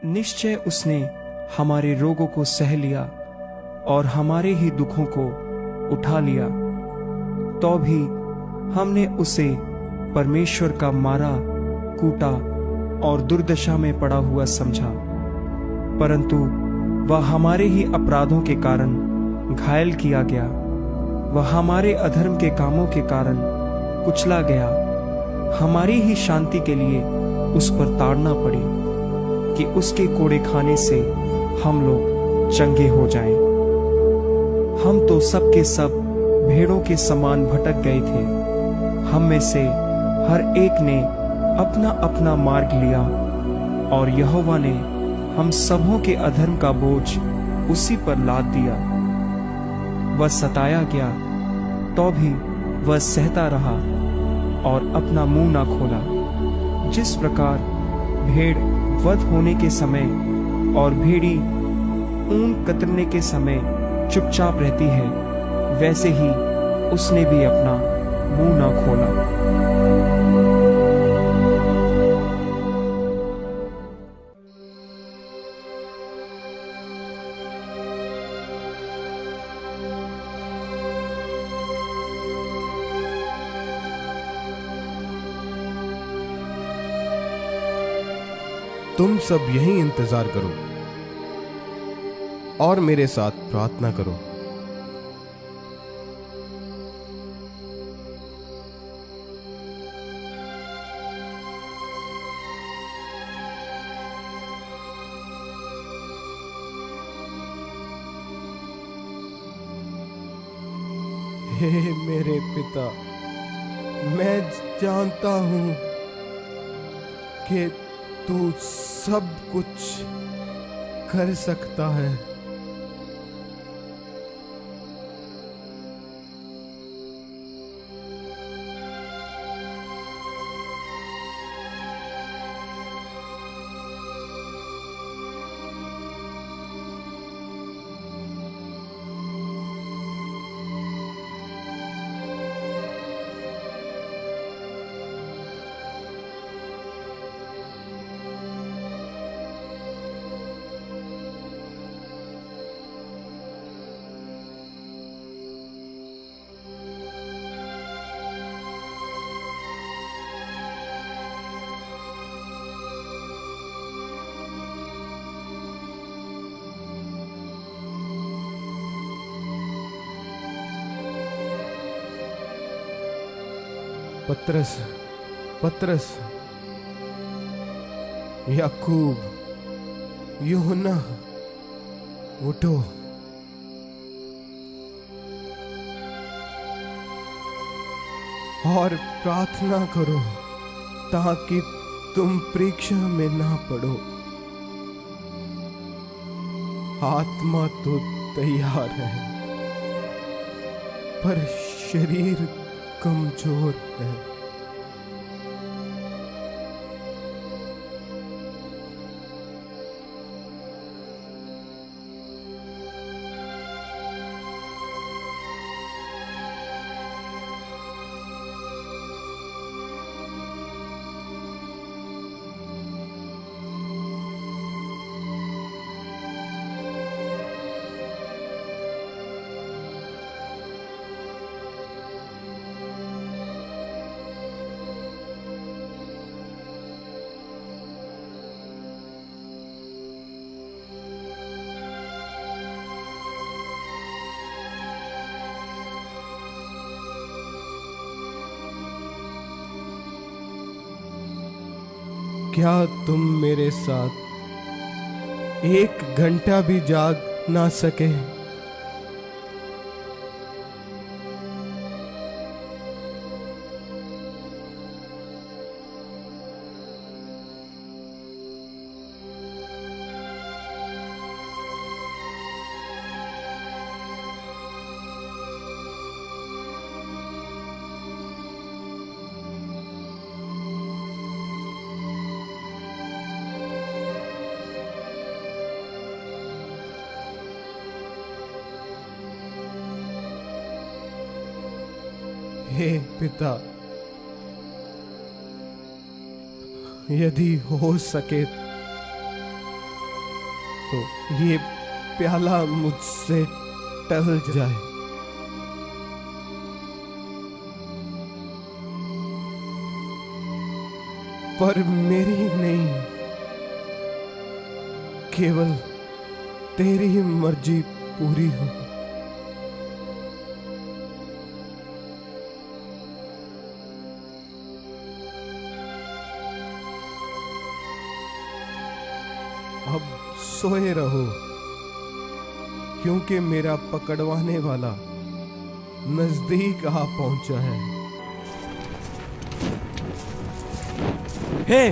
निश्चय उसने हमारे रोगों को सह लिया और हमारे ही दुखों को उठा लिया। तो भी हमने उसे परमेश्वर का मारा कूटा और दुर्दशा में पड़ा हुआ समझा, परंतु वह हमारे ही अपराधों के कारण घायल किया गया, वह हमारे अधर्म के कामों के कारण कुचला गया, हमारी ही शांति के लिए उस पर ताड़ना पड़ी कि उसके कोड़े खाने से हम लोग चंगे हो जाएं। हम तो सब के सब भेड़ों के समान भटक गए थे, हम में से हर एक ने अपना अपना मार्ग लिया और यहोवा ने हम सबों के अधर्म का बोझ उसी पर लाद दिया। वह सताया गया तो भी वह सहता रहा और अपना मुंह ना खोला। जिस प्रकार भेड़ वध होने के समय और भेड़ी ऊन कतरने के समय चुपचाप रहती है, वैसे ही उसने भी अपना मुंह ना खोला। तुम सब यही इंतजार करो और मेरे साथ प्रार्थना करो। हे मेरे पिता, मैं जानता हूं कि तू सब कुछ कर सकता है। पतरस, याकूब, यूहन्ना, उठो और प्रार्थना करो ताकि तुम परीक्षा में ना पड़ो। आत्मा तो तैयार है पर शरीर कमजोर है। क्या तुम मेरे साथ 1 घंटा भी जाग ना सके? हे पिता, यदि हो सके तो ये प्याला मुझसे टल जाए। पर मेरी नहीं, केवल तेरी ही मर्जी पूरी हो। अब सोए रहो, क्योंकि मेरा पकड़वाने वाला नजदीक आ पहुंचा है। हे,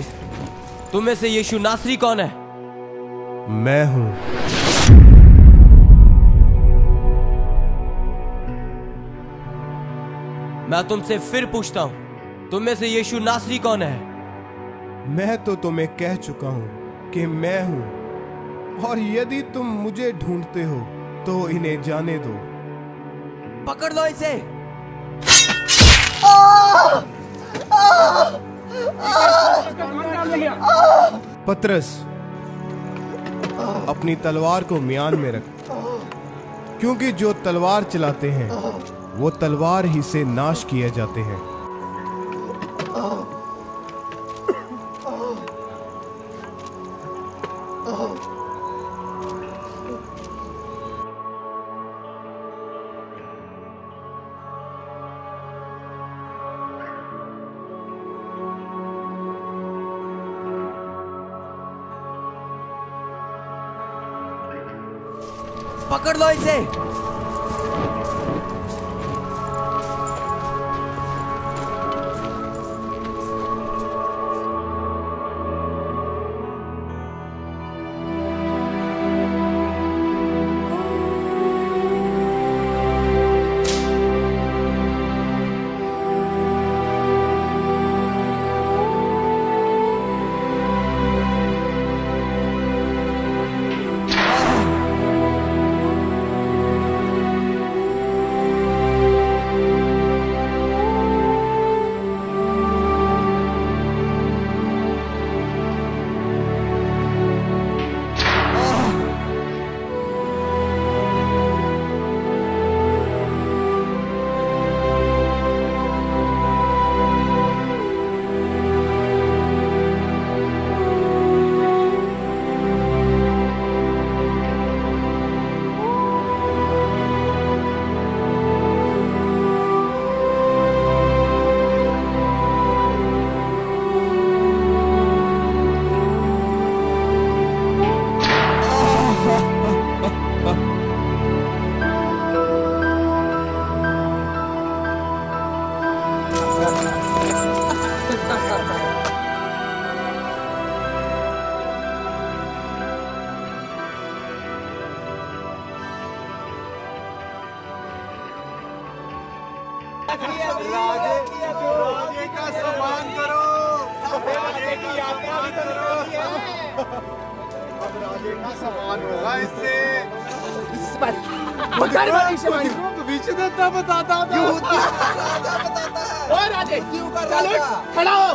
तुम में से यीशु नासरी कौन है? मैं हूं। मैं तुमसे फिर पूछता हूं, तुम में से यीशु नासरी कौन है? मैं तो तुम्हें कह चुका हूं कि मैं हूं, और यदि तुम मुझे ढूंढते हो तो इन्हें जाने दो। पकड़ लो इसे। पतरस, अपनी तलवार को म्यान में रख, क्योंकि जो तलवार चलाते हैं वो तलवार ही से नाश किए जाते हैं। पकड़ लो इसे। राजे का सम्मान करो, राजे की यात्रा भी करो। अब राजे का सम्मान होगा इससे। पीछे देता बताता था। राजे खड़ा हो।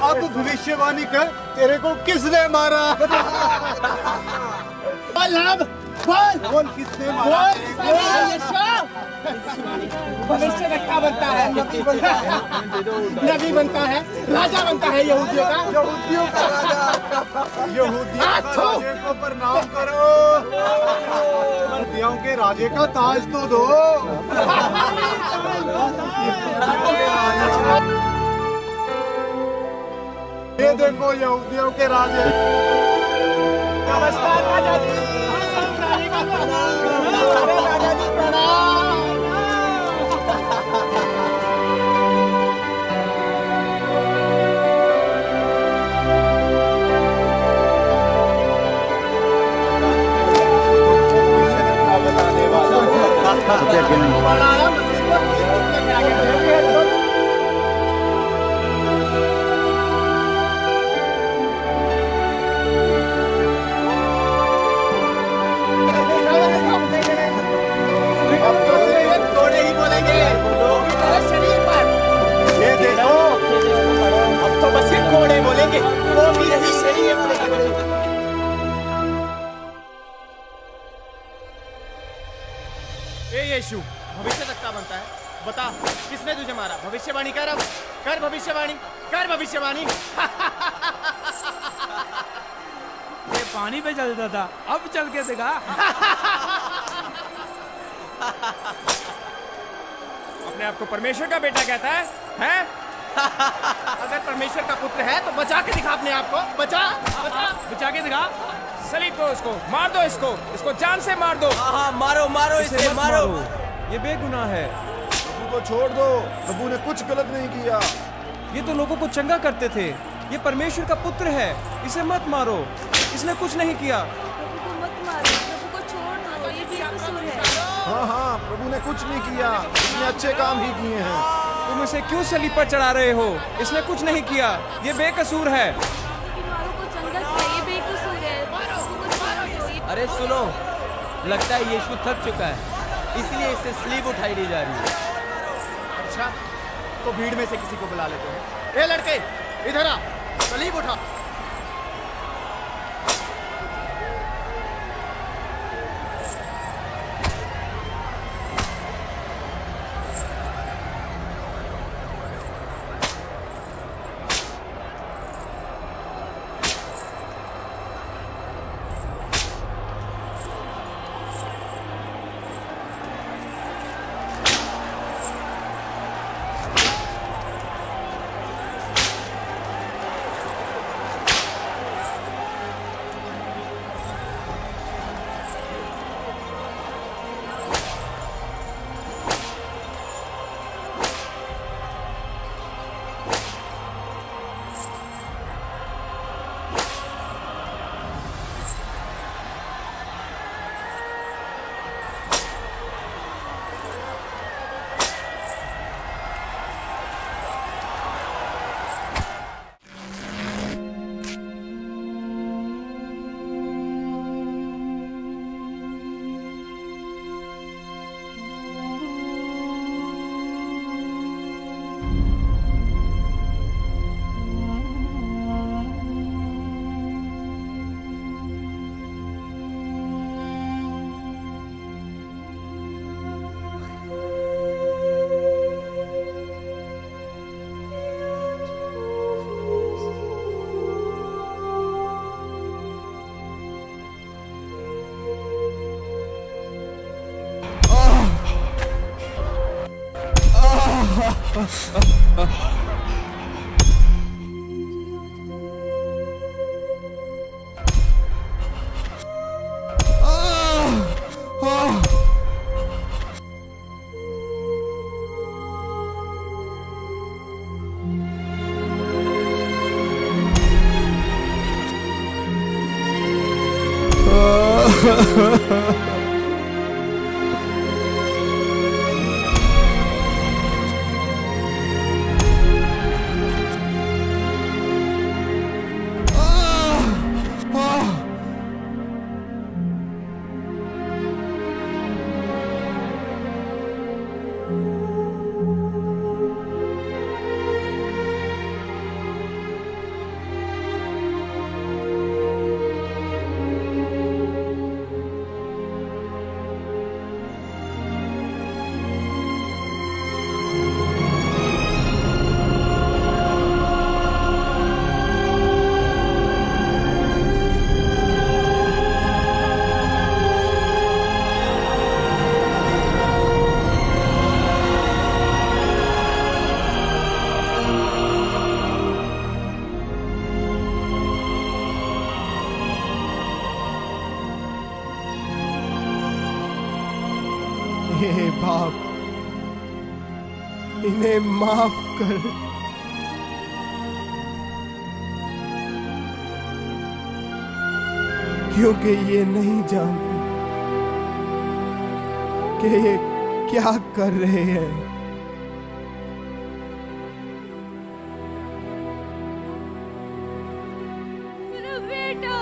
अब भविष्यवाणी कर, तेरे को किसने मारा? बोल किसने मारा? भविष्य वक्ता बनता है, नबी बनता है, राजा बनता है यहूदियों का राजे को प्रणाम करो। यहूदियों के राजे का ताज तो दो। ये देखो यहूदियों के राजे। नमस्कार राजा जी। राजा जी प्रणाम। अब तो बस ये कोड़े बोलेंगे, वो भी यही सही है। यीशु भविष्यवक्ता बनता है? बता, किसने तुझे मारा? भविष्यवाणी कर, अब कर भविष्यवाणी, कर भविष्यवाणी। ये पानी पे चलता था, अब चल के दिखा। अपने आप को परमेश्वर का बेटा कहता है, हैं? अगर परमेश्वर का पुत्र है तो बचा के दिखा अपने आप को, बचा के दिखा। सलीब को उसको मार दो, इसको जान से मार दो। हाँ, मारो मारो इसे मारो। ये बेगुनाह है। प्रभु को छोड़ दो, प्रभु ने कुछ गलत नहीं किया। ये तो लोगों को चंगा करते थे। ये परमेश्वर का पुत्र है, इसे मत मारो, इसने कुछ नहीं किया। प्रभु को मत मारो, प्रभु को छोड़ दो, ये बेकसूर है। हाँ, प्रभु ने कुछ नहीं किया, इसने अच्छे काम ही किए हैं। तुम इसे क्यों सलीब पर चढ़ा रहे हो? इसने कुछ नहीं किया, ये बेकसूर है। बीमारों को चंगा किया, ये बेकसूर है। प्रभु को छोड़ दो, ये अरे सुनो, लगता है यीशु थक चुका है, इसलिए इसे स्लीव उठाई ली जा रही है। अच्छा, तो भीड़ में से किसी को बुला लेते हैं। ए लड़के, इधर आ, सलीब उठा। हे बाप, इन्हें माफ कर। क्योंकि ये नहीं जानते कि ये क्या कर रहे हैं। मेरा बेटा।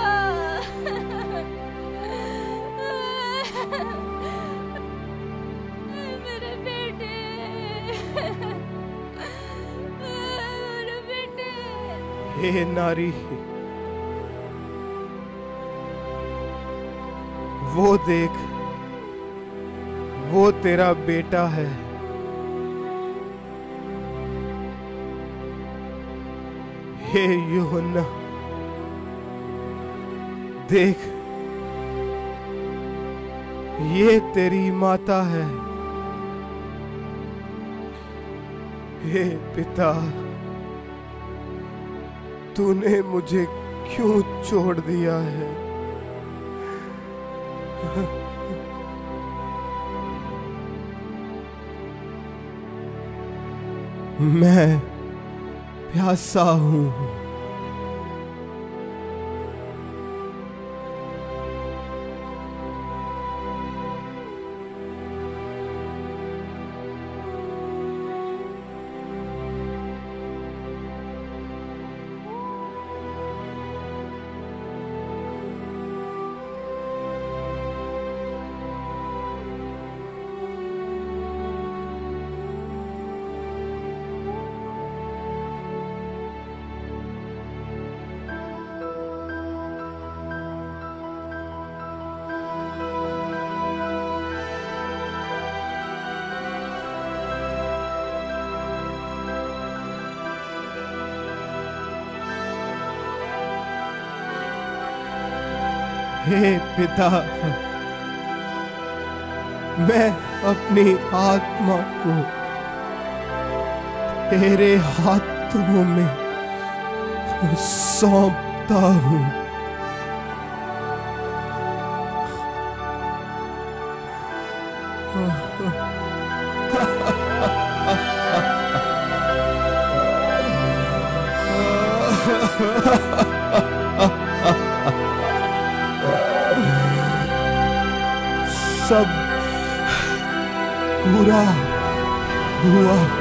मेरे बेटे। मेरे बेटे। हे नारी, वो देख, वो तेरा बेटा है। हे यूहन्ना, देख, ये तेरी माता है। हे पिता, तूने मुझे क्यों छोड़ दिया है? मैं प्यासा हूं। हे पिता, मैं अपनी आत्मा को तेरे हाथों में सौंपता हूं। सब पूरा हुआ।